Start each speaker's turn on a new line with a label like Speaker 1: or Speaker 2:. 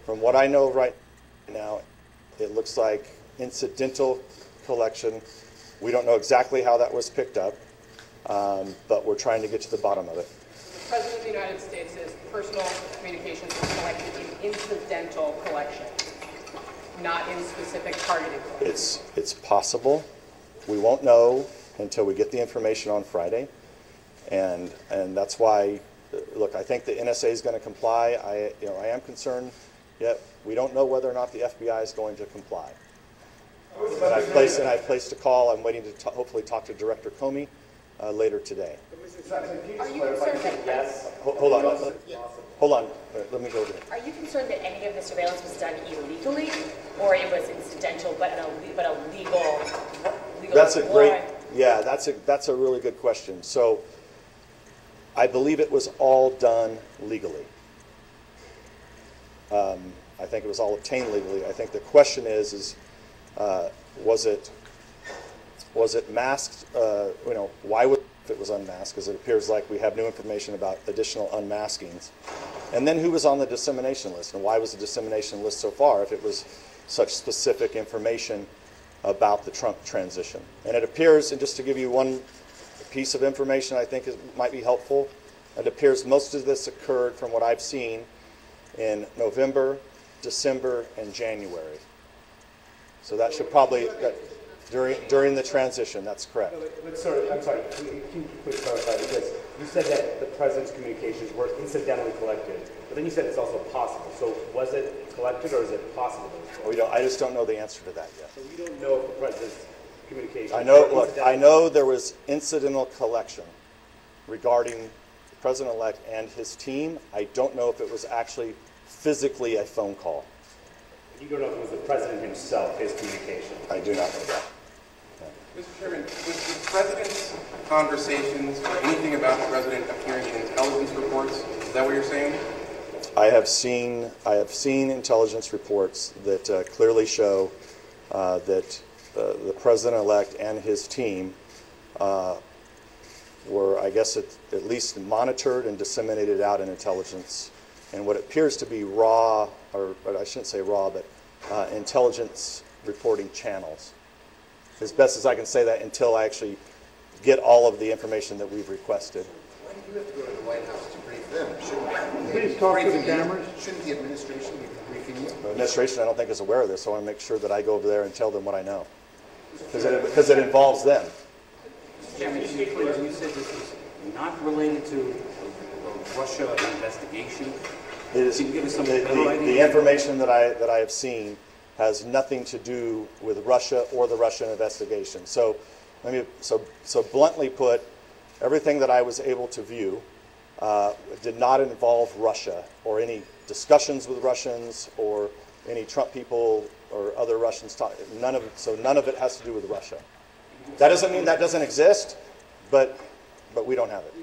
Speaker 1: From what I know right now, it looks like incidental collection. We don't know exactly how that was picked up, but we're trying to get to the bottom of it.
Speaker 2: The President of the United States says personal communications were collected in incidental collection, not in specific targeted collection.
Speaker 1: It's possible. We won't know until we get the information on Friday, and that's why. Look, I think the NSA is going to comply. I am concerned. Yet we don't know whether or not the FBI is going to comply. And I've placed a call. I'm waiting to hopefully talk to Director Comey later today.
Speaker 2: Are you concerned that
Speaker 1: yes? Hold on. Let me go over there.
Speaker 3: Are you concerned that any of the surveillance was done illegally, or it was incidental but a legal?
Speaker 1: That's a great. Yeah, that's a really good question. So, I believe it was all done legally. I think it was all obtained legally. I think the question is was it masked? Why would if it was unmasked? Because it appears like we have new information about additional unmaskings. And then who was on the dissemination list, and why was the dissemination list so far if it was such specific information about the Trump transition? And it appears, and just to give you one piece of information I think might be helpful, it appears most of this occurred, from what I've seen, in November, December, and January. So that should probably, during the transition, that's correct.
Speaker 4: I'm sorry, can you quickly clarify, because you said that the President's communications were incidentally collected, but then you said it's also possible. So was it collected, or is it possible that it was collected?
Speaker 1: I just don't know the answer to that yet.
Speaker 4: So we don't know if the President's communications
Speaker 1: I know there was incidental collection regarding the President-elect and his team. I don't know if it was actually physically a phone call.
Speaker 4: You don't know if it was the President himself, his communication?
Speaker 1: I do not know that.
Speaker 5: Mr. Chairman, was the President's conversations or anything about the President appearing in intelligence reports? Is that what you're saying?
Speaker 1: I have seen intelligence reports that clearly show that the President-elect and his team were, I guess, at least monitored and disseminated out in intelligence, and what appears to be raw, or I shouldn't say raw, but intelligence reporting channels. As best as I can say that until I actually get all of the information that we've requested.
Speaker 6: Why do you have to go to the White House to brief them?
Speaker 7: Please talk to the cameras.
Speaker 6: Shouldn't the administration be briefing you?
Speaker 1: The administration, I don't think, is aware of this, so I want to make sure that I go over there and tell them what I know, because it involves them.
Speaker 8: Chairman, you said this is not related to a Russia investigation.
Speaker 1: It is,
Speaker 8: Can you give us some
Speaker 1: the information that I have seen has nothing to do with Russia or the Russian investigation. So, so bluntly put, everything that I was able to view did not involve Russia or any discussions with Russians or any Trump people or other Russians. None of it has to do with Russia. That doesn't mean that doesn't exist, but we don't have it.